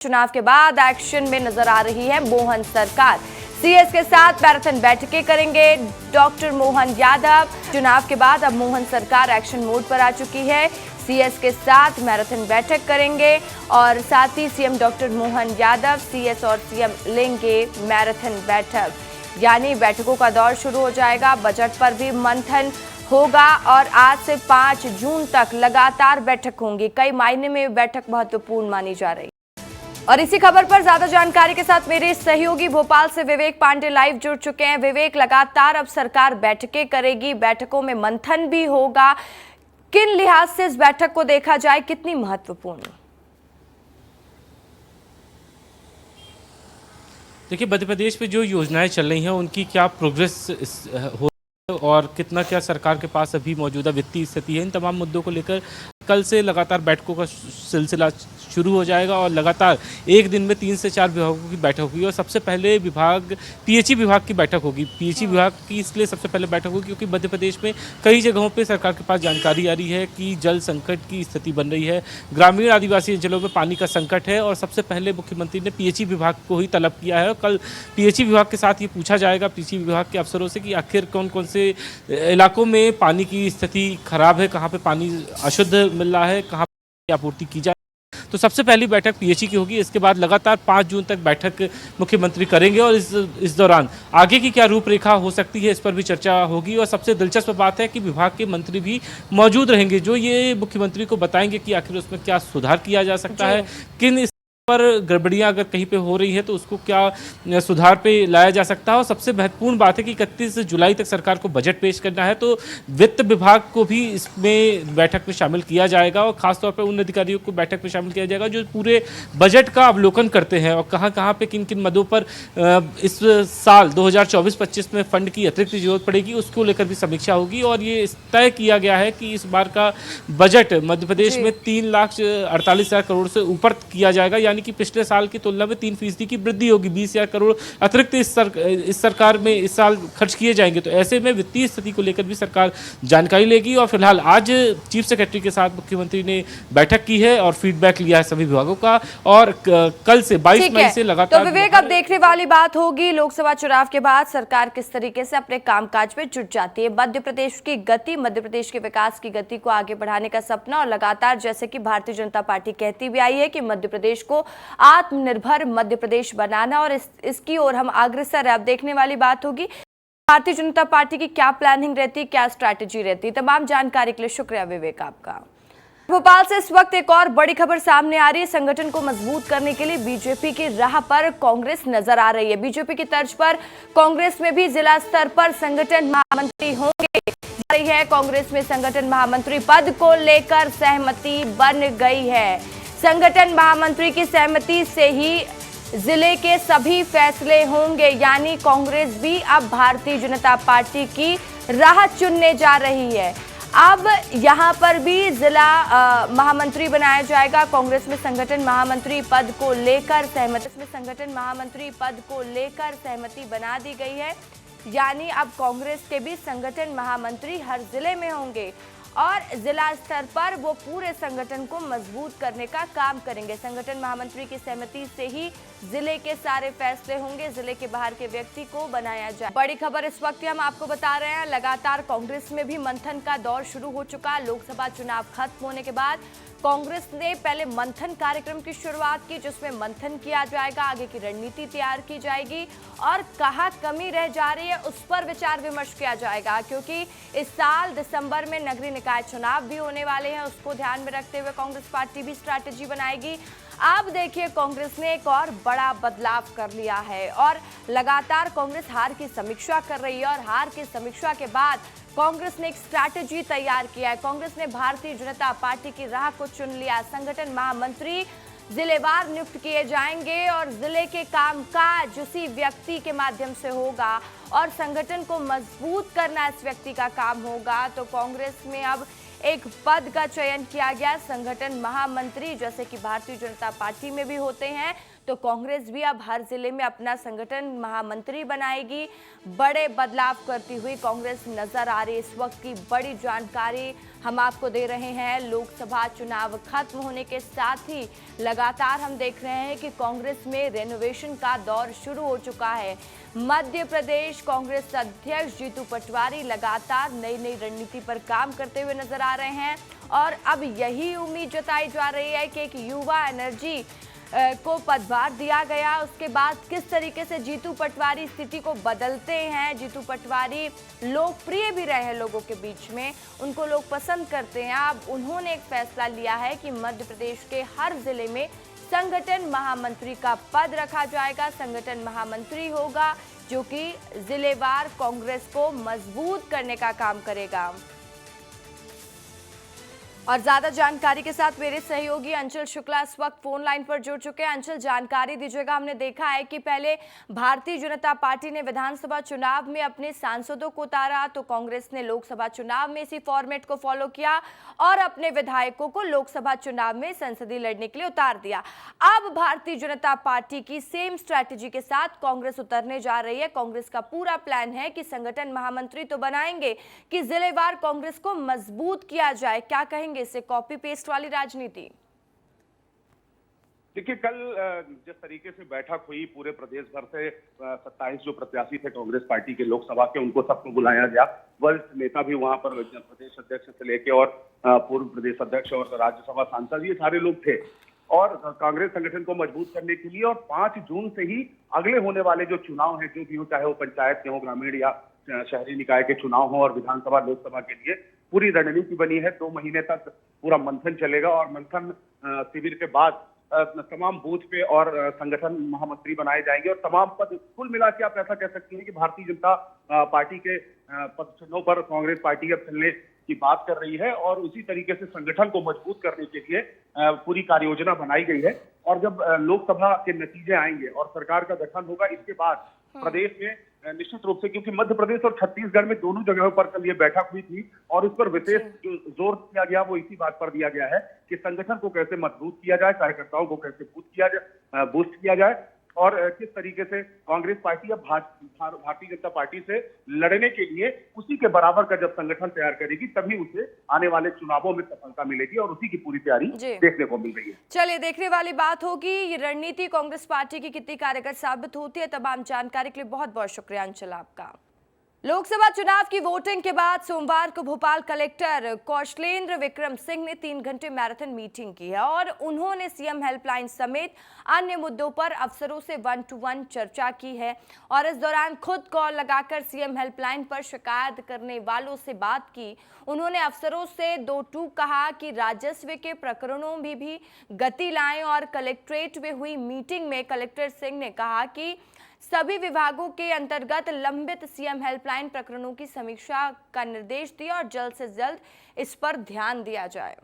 चुनाव के बाद एक्शन में नजर आ रही है मोहन सरकार। सीएस के साथ मैराथन बैठकें करेंगे डॉक्टर मोहन यादव। चुनाव के बाद अब मोहन सरकार एक्शन मोड पर आ चुकी है। सीएस के साथ मैराथन बैठक करेंगे और साथ ही CM doctor Mohan Yadav CS और सीएम लेंगे मैराथन बैठक, यानी बैठकों का दौर शुरू हो जाएगा। बजट पर भी मंथन होगा और आज से 5 जून तक लगातार बैठक होंगी। कई मायने में बैठक महत्वपूर्ण मानी जा रही है। और इसी खबर पर ज्यादा जानकारी के साथ मेरे सहयोगी भोपाल से विवेक पांडे लाइव जुड़ चुके हैं। विवेक, लगातार अब सरकार बैठकें करेगी, बैठकों में मंथन भी होगा, किन लिहाज से इस बैठक को देखा जाए, कितनी महत्वपूर्ण? देखिए, मध्य प्रदेश में जो योजनाएं चल रही हैं उनकी क्या प्रोग्रेस हो और कितना क्या सरकार के पास अभी मौजूदा वित्तीय स्थिति है, इन तमाम मुद्दों को लेकर कल से लगातार बैठकों का सिलसिला शुरू हो जाएगा और लगातार एक दिन में 3 से 4 विभागों की बैठक होगी। और सबसे पहले पीएचई विभाग की बैठक होगी। पीएचई विभाग की इसलिए सबसे पहले बैठक होगी क्योंकि मध्य प्रदेश में कई जगहों पे सरकार के पास जानकारी आ रही है कि जल संकट की स्थिति बन रही है, ग्रामीण आदिवासी अंचलों में पानी का संकट है और सबसे पहले मुख्यमंत्री ने पीएचई विभाग को ही तलब किया है। और कल पीएचई विभाग के साथ ये पूछा जाएगा पीएचई विभाग के अफसरों से कि आखिर कौन कौन से इलाकों में पानी की स्थिति खराब है, कहाँ पे पानी अशुद्ध मिल रहा है, कहाँ पे आपूर्ति की जाए। तो सबसे पहली बैठक पीएचई की होगी। इसके बाद लगातार 5 जून तक बैठक मुख्यमंत्री करेंगे और इस दौरान आगे की क्या रूपरेखा हो सकती है इस पर भी चर्चा होगी। और सबसे दिलचस्प बात है कि विभाग के मंत्री भी मौजूद रहेंगे जो ये मुख्यमंत्री को बताएंगे कि आखिर उसमें क्या सुधार किया जा सकता है, किन पर गड़बड़ियां अगर कहीं पे हो रही है तो उसको क्या सुधार पे लाया जा सकता है। और सबसे महत्वपूर्ण बात है कि 31 जुलाई तक सरकार को बजट पेश करना है, तो वित्त विभाग को भी इसमें बैठक में शामिल किया जाएगा और खासतौर पर उन अधिकारियों को बैठक में शामिल किया जाएगा जो पूरे बजट का अवलोकन करते हैं और कहाँ पे किन किन मदों पर इस साल 2024-25 में फंड की अतिरिक्त जरूरत पड़ेगी, उसको लेकर भी समीक्षा होगी। और ये तय किया गया है कि इस बार का बजट मध्य प्रदेश में 3,48,000 करोड़ से ऊपर किया जाएगा, यानी कि पिछले साल की तुलना में 3% की वृद्धि होगी। 20,000 करोड़ अतिरिक्त इस सरकार में इस साल खर्च किए जाएंगे। तो ऐसे में वित्तीय स्थिति को लेकर भी सरकार जानकारी लेगी। और फिलहाल आज चीफ सेक्रेटरी के साथ मुख्यमंत्री ने बैठक की है और फीडबैक लिया है सभी विभागों का। और कल से 22 मई से लगातार। तो विवेक, अब देखने वाली बात होगी लोकसभा चुनाव के बाद सरकार किस तरीके से अपने कामकाज में जुट जाती है। मध्य प्रदेश की गति, मध्य प्रदेश के विकास की गति को आगे बढ़ाने का सपना और लगातार जैसे कि भारतीय जनता पार्टी कहती भी आई है कि मध्य प्रदेश को आत्मनिर्भर मध्य प्रदेश बनाना, और इसकी ओर हम अग्रसर है। अब देखने वाली बात होगी भारतीय जनता पार्टी की क्या प्लानिंग रहती, क्या स्ट्रैटेजी रहती। तमाम जानकारी के लिए शुक्रिया विवेक आपका। भोपाल से इस वक्त एक और बड़ी खबर सामने आ रही है। संगठन को मजबूत करने के लिए बीजेपी की राह पर कांग्रेस नजर आ रही है। बीजेपी की तर्ज पर कांग्रेस में भी जिला स्तर पर संगठन महामंत्री होंगे जा रही है। कांग्रेस में संगठन महामंत्री पद को लेकर सहमति बन गई है। संगठन महामंत्री की सहमति से ही जिले के सभी फैसले होंगे, यानी कांग्रेस भी अब भारतीय जनता पार्टी की राह चुनने जा रही है। अब यहां पर भी जिला महामंत्री बनाया जाएगा। कांग्रेस में संगठन महामंत्री पद को लेकर सहमति बना दी गई है, यानी अब कांग्रेस के भी संगठन महामंत्री हर जिले में होंगे और जिला स्तर पर वो पूरे संगठन को मजबूत करने का काम करेंगे। संगठन महामंत्री की सहमति से ही जिले के सारे फैसले होंगे, जिले के बाहर के व्यक्ति को बनाया जाए। बड़ी खबर इस वक्त हम आपको बता रहे हैं, लगातार कांग्रेस में भी मंथन का दौर शुरू हो चुका। लोकसभा चुनाव खत्म होने के बाद कांग्रेस ने पहले मंथन कार्यक्रम की शुरुआत की, जिसमें मंथन किया जाएगा, आगे की रणनीति तैयार की जाएगी और कहाँ कमी रह जा रही है उस पर विचार विमर्श किया जाएगा। क्योंकि इस साल दिसंबर में नगरीय निकाय चुनाव भी होने वाले हैं, उसको ध्यान में रखते हुए कांग्रेस पार्टी भी स्ट्रैटेजी बनाएगी। अब देखिए, कांग्रेस ने एक और बड़ा बदलाव कर लिया है और लगातार कांग्रेस हार की समीक्षा कर रही है और हार की समीक्षा के बाद कांग्रेस ने एक स्ट्रैटेजी तैयार किया है। कांग्रेस ने भारतीय जनता पार्टी की राह को चुन लिया। संगठन महामंत्री जिलेवार नियुक्त किए जाएंगे और जिले के कामकाज उसी व्यक्ति के माध्यम से होगा और संगठन को मजबूत करना इस व्यक्ति का काम होगा। तो कांग्रेस में अब एक पद का चयन किया गया, संगठन महामंत्री, जैसे कि भारतीय जनता पार्टी में भी होते हैं। तो कांग्रेस भी अब हर जिले में अपना संगठन महामंत्री बनाएगी। बड़े बदलाव करती हुई कांग्रेस नजर आ रही है। इस वक्त की बड़ी जानकारी हम आपको दे रहे हैं लोकसभा चुनाव खत्म होने के साथ ही लगातार हम देख रहे हैं कि कांग्रेस में रेनोवेशन का दौर शुरू हो चुका है। मध्य प्रदेश कांग्रेस अध्यक्ष जीतू पटवारी लगातार नई नई रणनीति पर काम करते हुए नजर आ रहे हैं और अब यही उम्मीद जताई जा रही है कि एक युवा एनर्जी को पदभार दिया गया, उसके बाद किस तरीके से जीतू पटवारी स्थिति को बदलते हैं। जीतू पटवारी लोकप्रिय भी रहे हैं लोगों के बीच में, उनको लोग पसंद करते हैं। अब उन्होंने एक फैसला लिया है कि मध्य प्रदेश के हर जिले में संगठन महामंत्री का पद रखा जाएगा। संगठन महामंत्री होगा जो कि जिलेवार कांग्रेस को मजबूत करने का काम करेगा। और ज्यादा जानकारी के साथ मेरे सहयोगी अंचल शुक्ला इस वक्त फोन लाइन पर जुड़ चुके हैं। अंचल, जानकारी दीजिएगा। हमने देखा है कि पहले भारतीय जनता पार्टी ने विधानसभा चुनाव में अपने सांसदों को उतारा, तो कांग्रेस ने लोकसभा चुनाव में इसी फॉर्मेट को फॉलो किया और अपने विधायकों को लोकसभा चुनाव में संसदीय लड़ने के लिए उतार दिया। अब भारतीय जनता पार्टी की सेम स्ट्रैटेजी के साथ कांग्रेस उतरने जा रही है। कांग्रेस का पूरा प्लान है कि संगठन महामंत्री तो बनाएंगे कि जिलेवार कांग्रेस को मजबूत किया जाए। क्या कहेंगे इससे, कॉपी पेस्ट वाली राजनीति? देखिए, कल जिस तरीके से बैठक हुई पूरे प्रदेश भर से 27 जो प्रत्याशी थे कांग्रेस पार्टी के लोकसभा के, उनको सबको बुलाया गया। वरिष्ठ नेता भी वहां पर, प्रदेश अध्यक्ष से लेके और पूर्व प्रदेश अध्यक्ष और राज्यसभा सांसद, ये सारे लोग थे। और कांग्रेस संगठन को मजबूत करने के लिए और 5 जून से ही अगले होने वाले जो चुनाव हैं, जो भी हो, चाहे वो पंचायत के हो, ग्रामीण या शहरी निकाय के चुनाव हो और विधानसभा लोकसभा के लिए पूरी रणनीति बनी है। 2 महीने तक पूरा मंथन चलेगा और मंथन शिविर के बाद तमाम बूथ पे और संगठन महामंत्री बनाए जाएंगे और तमाम पद, कुल मिला के आप ऐसा कह सकते हैं कि भारतीय जनता पार्टी के पद चिन्हों पर कांग्रेस पार्टी अब चलने की बात कर रही है और उसी तरीके से संगठन को मजबूत करने के लिए पूरी कार्य योजना बनाई गई है। और जब लोकसभा के नतीजे आएंगे और सरकार का गठन होगा, इसके बाद प्रदेश में निश्चित रूप से, क्योंकि मध्य प्रदेश और छत्तीसगढ़ में दोनों जगहों पर कल ये बैठक हुई थी और इस पर विशेष जो जोर दिया गया वो इसी बात पर दिया गया है कि संगठन को कैसे मजबूत किया जाए, कार्यकर्ताओं को कैसे बूस्ट किया जाए और किस तरीके से कांग्रेस पार्टी अब भारतीय जनता पार्टी से लड़ने के लिए उसी के बराबर का जब संगठन तैयार करेगी, तभी उसे आने वाले चुनावों में सफलता मिलेगी और उसी की पूरी तैयारी देखने को मिल रही है। चलिए, देखने वाली बात होगी ये रणनीति कांग्रेस पार्टी की कितनी कारगर साबित होती है। तमाम जानकारी के लिए बहुत बहुत शुक्रिया अंचल आपका। लोकसभा चुनाव की वोटिंग के बाद सोमवार को भोपाल कलेक्टर कौशलेंद्र विक्रम सिंह ने 3 घंटे मैराथन मीटिंग की है और उन्होंने सीएम हेल्पलाइन समेत अन्य मुद्दों पर अफसरों से 1-to-1 चर्चा की है और इस दौरान खुद कॉल लगाकर सीएम हेल्पलाइन पर शिकायत करने वालों से बात की। उन्होंने अफसरों से 2-2 कहा कि राजस्व के प्रकरणों में भी गति लाएं और कलेक्ट्रेट में हुई मीटिंग में कलेक्टर सिंह ने कहा कि सभी विभागों के अंतर्गत लंबित सीएम हेल्पलाइन प्रकरणों की समीक्षा का निर्देश दिया और जल्द से जल्द इस पर ध्यान दिया जाए।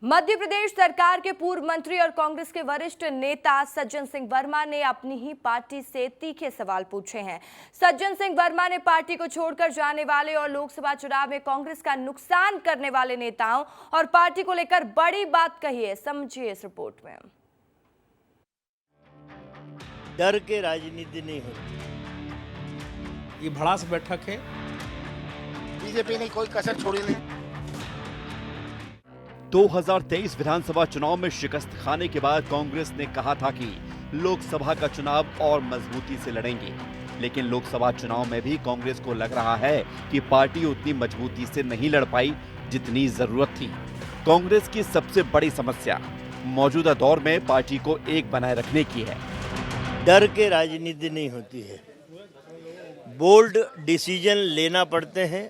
मध्य प्रदेश सरकार के पूर्व मंत्री और कांग्रेस के वरिष्ठ नेता सज्जन सिंह वर्मा ने अपनी ही पार्टी से तीखे सवाल पूछे हैं। सज्जन सिंह वर्मा ने पार्टी को छोड़कर जाने वाले और लोकसभा चुनाव में कांग्रेस का नुकसान करने वाले नेताओं और पार्टी को लेकर बड़ी बात कही है। समझिए इस रिपोर्ट में। डर के राजनीति नहीं होती। ये भड़ास बैठक है। बीजेपी ने कोई कसर छोड़ी नहीं। 2023 विधानसभा चुनाव में शिकस्त खाने के बाद कांग्रेस ने कहा था कि लोकसभा का चुनाव और मजबूती से लड़ेंगे, लेकिन लोकसभा चुनाव में भी कांग्रेस को लग रहा है कि पार्टी उतनी मजबूती से नहीं लड़ पाई जितनी जरूरत थी। कांग्रेस की सबसे बड़ी समस्या मौजूदा दौर में पार्टी को एक बनाए रखने की है। डर के राजनीति नहीं होती है। बोल्ड डिसीजन लेना पड़ते हैं,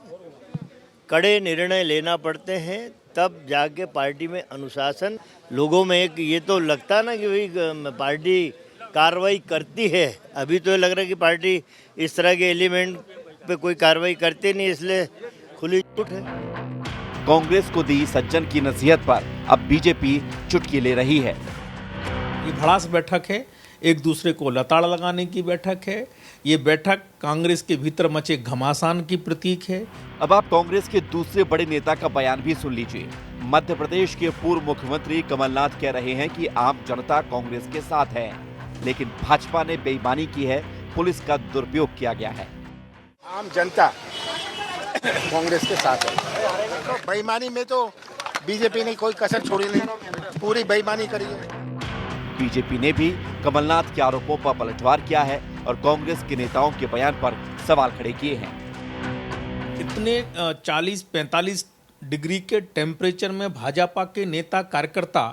कड़े निर्णय लेना पड़ते हैं, तब जाके पार्टी में अनुशासन, लोगों में एक ये तो लगता ना कि भाई पार्टी कार्रवाई करती है। अभी तो लग रहा है कि पार्टी इस तरह के एलिमेंट पे कोई कार्रवाई करती नहीं, इसलिए खुली छूट है। कांग्रेस को दी सज्जन की नसीहत पर अब बीजेपी चुटकी ले रही है। ये भड़ास बैठक है, एक दूसरे को लताड़ लगाने की बैठक है। ये बैठक कांग्रेस के भीतर मचे घमासान की प्रतीक है। अब आप कांग्रेस के दूसरे बड़े नेता का बयान भी सुन लीजिए। मध्य प्रदेश के पूर्व मुख्यमंत्री कमलनाथ कह रहे हैं कि आम जनता कांग्रेस के साथ है, लेकिन भाजपा ने बेईमानी की है, पुलिस का दुरुपयोग किया गया है। आम जनता कांग्रेस के साथ है। तो बेईमानी में तो बीजेपी ने कोई कसर छोड़ी नहीं, पूरी बेईमानी करी है। बीजेपी ने भी कमलनाथ के आरोपों पर पलटवार किया है और कांग्रेस के नेताओं के बयान पर सवाल खड़े किए हैं। इतने 40-45 डिग्री के टेम्परेचर में भाजपा के नेता कार्यकर्ता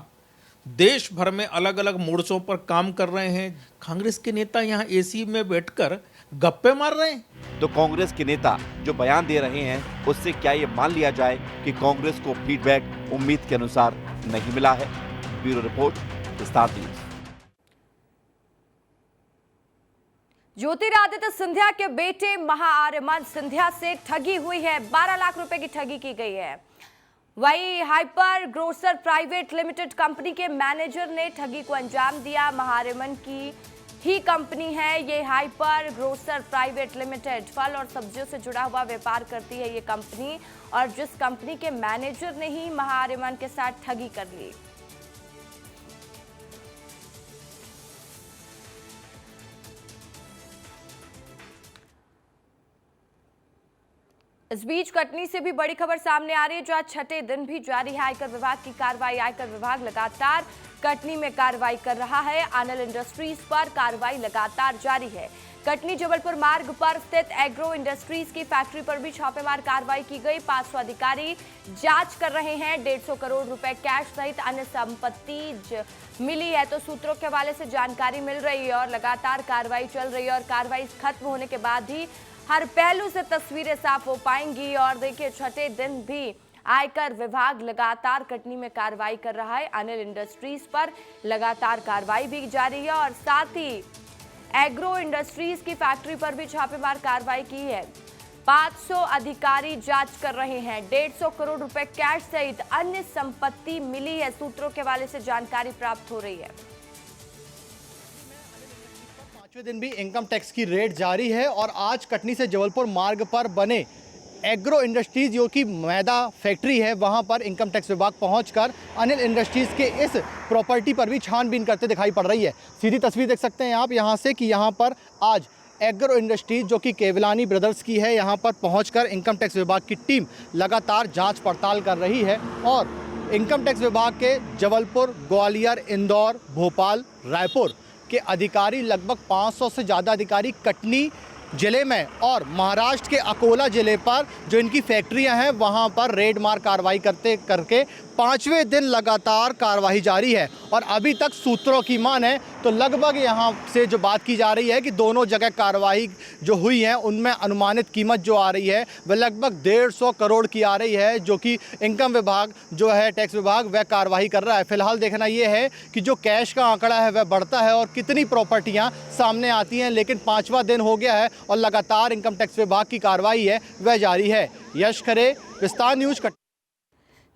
देश भर में अलग अलग मोर्चों पर काम कर रहे हैं। कांग्रेस के नेता यहाँ एसी में बैठकर गप्पे मार रहे हैं। तो कांग्रेस के नेता जो बयान दे रहे हैं उससे क्या ये मान लिया जाए कि कांग्रेस को फीडबैक उम्मीद के अनुसार नहीं मिला है? Bureau report, star news. Jyotiraditya Scindia के बेटे महाआर्यमन सिंधिया से ठगी हुई है। 12 लाख रुपए की ठगी की गई है। वही hyper grocer private limited company के मैनेजर ने ठगी को अंजाम दिया। महाआर्यमन की ही कंपनी है ये हाइपर ग्रोसर प्राइवेट लिमिटेड। फल और सब्जियों से जुड़ा हुआ व्यापार करती है ये कंपनी, और जिस कंपनी के मैनेजर ने ही महाआर्यमन के साथ ठगी कर ली। इस बीच कटनी से भी बड़ी खबर सामने आ रही है, जो आज छठे दिन भी जारी है आयकर विभाग की कार्रवाई। आयकर विभाग लगातार कटनी में कार्रवाई कर रहा है। अनिल इंडस्ट्रीज पर कार्रवाई लगातार जारी है। कटनी जबलपुर मार्ग पर स्थित एग्रो इंडस्ट्रीज की फैक्ट्री पर भी छापेमार कार्रवाई की गई। 500 अधिकारी जांच कर रहे हैं। 150 करोड़ रुपए कैश सहित अन्य संपत्ति मिली है, तो सूत्रों के हवाले से जानकारी मिल रही है और लगातार कार्रवाई चल रही है। और कार्रवाई खत्म होने के बाद ही हर पहलू से तस्वीरें साफ हो पाएंगी। और देखिए, छठे दिन भी आयकर विभाग लगातार कटनी में कार्रवाई कर रहा है। अनिल इंडस्ट्रीज पर लगातार कार्रवाई भी जारी है और साथ ही एग्रो इंडस्ट्रीज की फैक्ट्री पर भी छापेमार कार्रवाई की है। 500 अधिकारी जांच कर रहे हैं। 150 करोड़ रुपए कैश सहित अन्य संपत्ति मिली है, सूत्रों के हवाले से जानकारी प्राप्त हो रही है। पांचवें दिन भी इनकम टैक्स की रेड जारी है और आज कटनी से जबलपुर मार्ग पर बने एग्रो इंडस्ट्रीज जो कि मैदा फैक्ट्री है, वहां पर इनकम टैक्स विभाग पहुंचकर अनिल इंडस्ट्रीज के इस प्रॉपर्टी पर भी छानबीन करते दिखाई पड़ रही है। सीधी तस्वीर देख सकते हैं आप यहां से कि यहां पर आज एग्रो इंडस्ट्रीज जो कि केवलानी ब्रदर्स की है, यहां पर पहुंचकर इनकम टैक्स विभाग की टीम लगातार जाँच पड़ताल कर रही है। और इनकम टैक्स विभाग के जबलपुर, ग्वालियर, इंदौर, भोपाल, रायपुर के अधिकारी, लगभग 500 से ज़्यादा अधिकारी कटनी जिले में और महाराष्ट्र के अकोला जिले पर जो इनकी फैक्ट्रियां हैं वहां पर रेड मार कार्रवाई करके पांचवें दिन लगातार कार्रवाई जारी है। और अभी तक सूत्रों की माने तो लगभग यहां से जो बात की जा रही है कि दोनों जगह कार्रवाई जो हुई है उनमें अनुमानित कीमत जो आ रही है वह लगभग 150 करोड़ की आ रही है, जो कि इनकम विभाग जो है, टैक्स विभाग, वह कार्रवाई कर रहा है। फिलहाल देखना ये है कि जो कैश का आंकड़ा है वह बढ़ता है और कितनी प्रॉपर्टियां सामने आती हैं, लेकिन 5वां दिन हो गया है और लगातार इनकम टैक्स विभाग की कार्रवाई है वह जारी है। यश खरे, विस्तार न्यूज।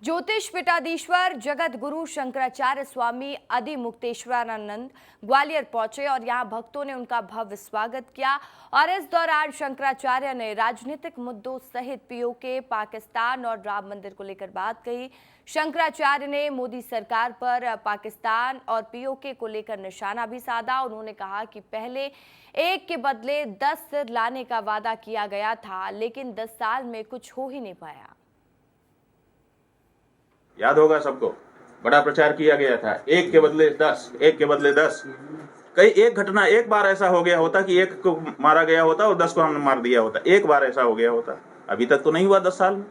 ज्योतिष पीठाधीश्वर जगत गुरु शंकराचार्य स्वामी आदि मुक्तेश्वरानंद ग्वालियर पहुंचे और यहां भक्तों ने उनका भव्य स्वागत किया। और इस दौरान शंकराचार्य ने राजनीतिक मुद्दों सहित पीओके, पाकिस्तान और राम मंदिर को लेकर बात कही। शंकराचार्य ने मोदी सरकार पर पाकिस्तान और पीओके को लेकर निशाना भी साधा। उन्होंने कहा कि पहले 1 के बदले 10 लाने का वादा किया गया था, लेकिन 10 साल में कुछ हो ही नहीं पाया। याद होगा सबको, बड़ा प्रचार किया गया था, 1 के बदले 10, 1 के बदले 10। कई एक घटना, एक बार ऐसा हो गया होता कि 1 को मारा गया होता और 10 को हमने मार दिया होता। एक बार ऐसा हो गया होता, अभी तक तो नहीं हुआ 10 साल में।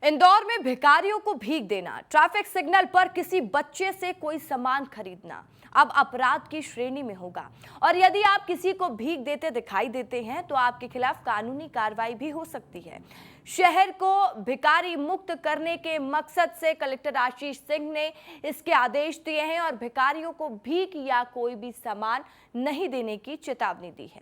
इंदौर में भिखारियों को भीख देना, ट्रैफिक सिग्नल पर किसी बच्चे से कोई सामान खरीदना अब अपराध की श्रेणी में होगा। और यदि आप किसी को भीख देते दिखाई देते हैं तो आपके खिलाफ कानूनी कार्रवाई भी हो सकती है। शहर को भिखारी मुक्त करने के मकसद से कलेक्टर आशीष सिंह ने इसके आदेश दिए हैं और भिखारियों को भीख या कोई भी सामान नहीं देने की चेतावनी दी है।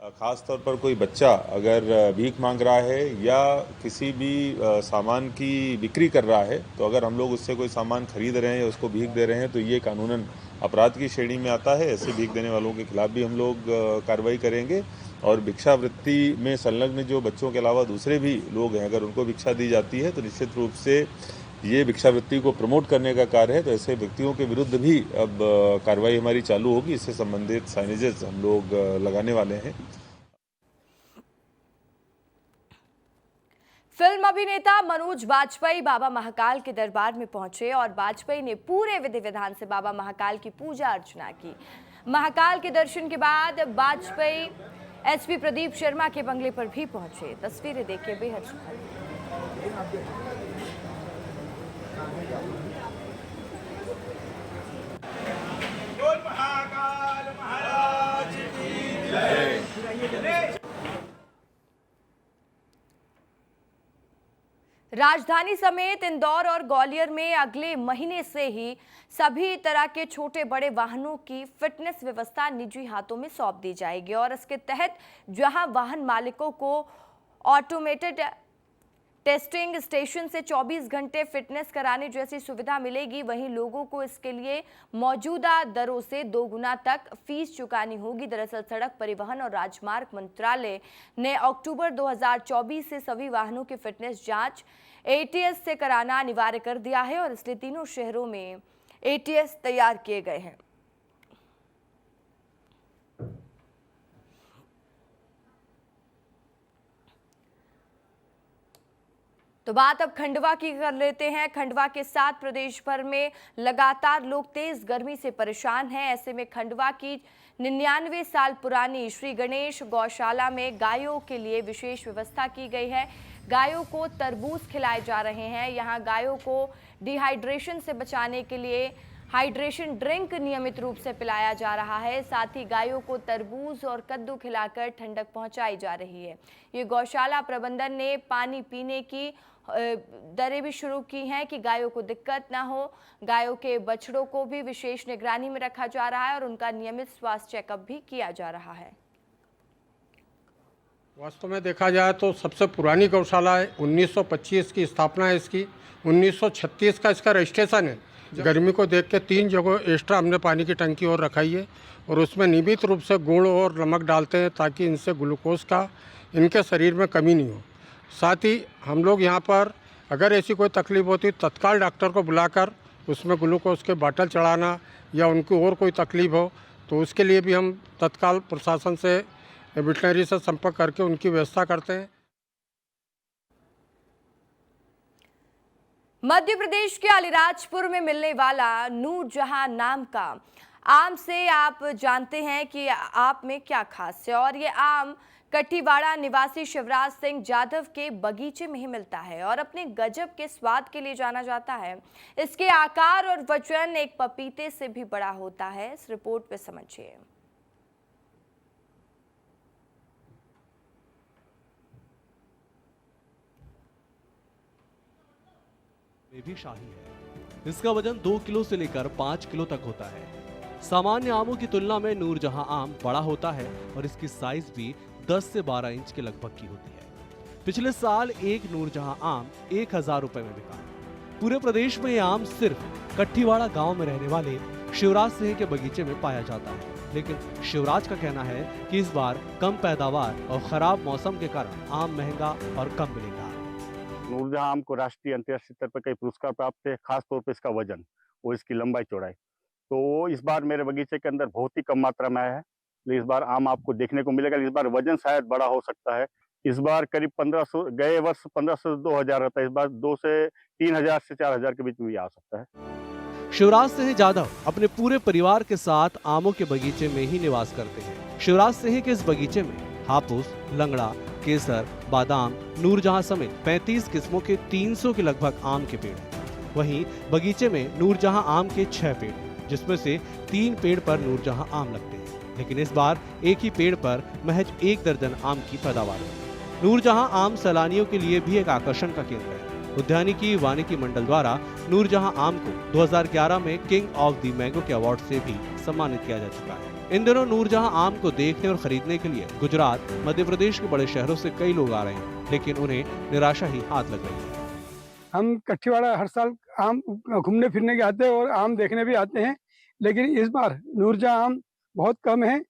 खास तौर पर कोई बच्चा अगर भीख मांग रहा है या किसी भी सामान की बिक्री कर रहा है, तो अगर हम लोग उससे कोई सामान खरीद रहे हैं या उसको भीख दे रहे हैं तो ये कानूनन अपराध की श्रेणी में आता है। ऐसे भीख देने वालों के खिलाफ भी हम लोग कार्रवाई करेंगे। और भिक्षावृत्ति में संलग्न जो बच्चों के अलावा दूसरे भी लोग हैं, अगर उनको भिक्षा दी जाती है तो निश्चित रूप से ये भिक्षावृत्ति को प्रमोट करने का कार्य है, तो ऐसे व्यक्तियों के विरुद्ध भी अब कार्रवाई हमारी चालू होगी। इससे संबंधित साइनेजेस हम लोग लगाने वाले हैं। फिल्म अभिनेता मनोज बाजपेयी बाबा महाकाल के दरबार में पहुंचे और बाजपेयी ने पूरे विधि विधान से बाबा महाकाल की पूजा अर्चना की। महाकाल के दर्शन के बाद बाजपेयी एसपी प्रदीप शर्मा के बंगले पर भी पहुंचे। तस्वीरें देखिए बेहद सुखद। राजधानी समेत इंदौर और ग्वालियर में अगले महीने से ही सभी तरह के छोटे बड़े वाहनों की फिटनेस व्यवस्था निजी हाथों में सौंप दी जाएगी और इसके तहत जहां वाहन मालिकों को ऑटोमेटेड टेस्टिंग स्टेशन से 24 घंटे फिटनेस कराने जैसी सुविधा मिलेगी, वहीं लोगों को इसके लिए मौजूदा दरों से 2 गुना तक फीस चुकानी होगी। दरअसल सड़क परिवहन और राजमार्ग मंत्रालय ने अक्टूबर 2024 से सभी वाहनों की फिटनेस जांच एटीएस से कराना अनिवार्य कर दिया है और इसलिए तीनों शहरों में एटीएस तैयार किए गए हैं। तो बात अब खंडवा की कर लेते हैं। खंडवा के साथ प्रदेश भर में लगातार लोग तेज गर्मी से परेशान हैं। ऐसे में खंडवा की 99 साल पुरानी श्री गणेश गौशाला में गायों के लिए विशेष व्यवस्था की गई है। गायों को तरबूज खिलाए जा रहे हैं। यहाँ गायों को डिहाइड्रेशन से बचाने के लिए हाइड्रेशन ड्रिंक नियमित रूप से पिलाया जा रहा है। साथ ही गायों को तरबूज और कद्दू खिलाकर ठंडक पहुंचाई जा रही है। ये गौशाला प्रबंधन ने पानी पीने की दरें भी शुरू की हैं कि गायों को दिक्कत ना हो। गायों के बछड़ों को भी विशेष निगरानी में रखा जा रहा है और उनका नियमित स्वास्थ्य चेकअप भी किया जा रहा है। वास्तव में देखा जाए तो सबसे पुरानी गौशाला है। 1925 की स्थापना है इसकी। 1936 का इसका रजिस्ट्रेशन है। गर्मी को देख के 3 जगह एक्स्ट्रा हमने पानी की टंकी और रखाई है और उसमें नियमित रूप से गुड़ और नमक डालते हैं ताकि इनसे ग्लूकोज का इनके शरीर में कमी नहीं हो। साथ ही हम लोग यहाँ पर अगर ऐसी कोई तकलीफ होती तत्काल डॉक्टर को बुलाकर उसमें ग्लूकोज के बाटल चढ़ाना या उनको और कोई तकलीफ हो तो उसके लिए भी हम तत्काल प्रशासन से वेटनरी से संपर्क करके उनकी व्यवस्था करते हैं। मध्य प्रदेश के अलीराजपुर में मिलने वाला नूरजहां नाम का आम से आप जानते हैं कि आप में क्या खास है और ये आम कठीवाड़ा निवासी शिवराज सिंह यादव के बगीचे में ही मिलता है और अपने गजब के स्वाद के लिए जाना जाता है। इसके आकार और वजन एक पपीते से भी बड़ा होता है। इस रिपोर्ट पे समझिए। में भी शाही है। इसका वजन 2 किलो से लेकर 5 किलो तक होता है। सामान्य आमों की तुलना में नूरजहां आम बड़ा होता है और इसकी साइज भी 10 से 12 इंच के लगभग की होती है। पिछले साल एक नूरजहां आम 1000 रुपए में बिका। पूरे प्रदेश में यह आम सिर्फ कठीवाड़ा गांव में रहने वाले शिवराज सिंह के बगीचे में पाया जाता है, लेकिन शिवराज का कहना है कि इस बार कम पैदावार और खराब मौसम के कारण आम महंगा और कम मिलेगा। नूरजहां आम को राष्ट्रीय अंतर्राष्ट्रीय स्तर पर कई पुरस्कार प्राप्त है, खासतौर पर इसका वजन और इसकी लंबाई चौड़ाई। तो इस बार मेरे बगीचे के अंदर बहुत ही कम मात्रा में आया है, इस बार आम आपको देखने को मिलेगा। इस बार वजन शायद बड़ा हो सकता है। इस बार करीब 1500, गए वर्ष 1500 से 2000 रहता है, इस बार 2 से 3000 से 4000 के बीच में भी आ सकता है। शिवराज सिंह यादव अपने पूरे परिवार के साथ आमों के बगीचे में ही निवास करते हैं। शिवराज सिंह के इस बगीचे में हापुस, लंगड़ा, केसर, बादाम, नूरजहां समेत 35 किस्मों के 300 के लगभग आम के पेड़ हैं। वहीं बगीचे में नूरजहां आम के 6 पेड़, जिसमें से 3 पेड़ पर नूरजहां आम लगते हैं, लेकिन इस बार एक ही पेड़ पर महज 1 दर्जन आम की पैदावार हुई। नूरजहां आम सैलानियों के लिए भी एक आकर्षण का केंद्र है। उद्यानिकी वानिकी मंडल द्वारा नूरजहां आम को 2011 में किंग ऑफ द मैंगो के अवार्ड से भी सम्मानित किया जा चुका है। इन दिनों नूरजहां आम को देखने और खरीदने के लिए गुजरात, मध्य प्रदेश के बड़े शहरों से कई लोग आ रहे हैं, लेकिन उन्हें निराशा ही हाथ लग रही है। हम कठीवाड़ा हर साल आम घूमने फिरने के आते हैं और आम देखने भी आते हैं, लेकिन इस बार नूरजहां आम बहुत कम है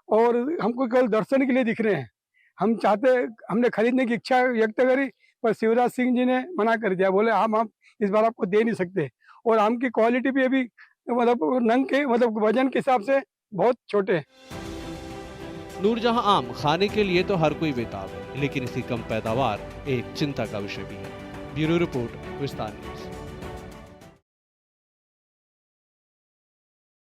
और हमको केवल दर्शन के लिए दिख रहे हैं। हम चाहते, हमने खरीदने की इच्छा व्यक्त करी पर शिवराज सिंह जी ने मना कर दिया, बोले हम इस बार आपको दे नहीं सकते। और आम की क्वालिटी भी अभी मतलब नंग के मतलब वजन के हिसाब से बहुत छोटे हैं। नूरजहां आम खाने के लिए तो हर कोई बेताब है, लेकिन इसकी कम पैदावार एक चिंता का विषय भी है। ब्यूरो रिपोर्ट, विस्तार न्यूज।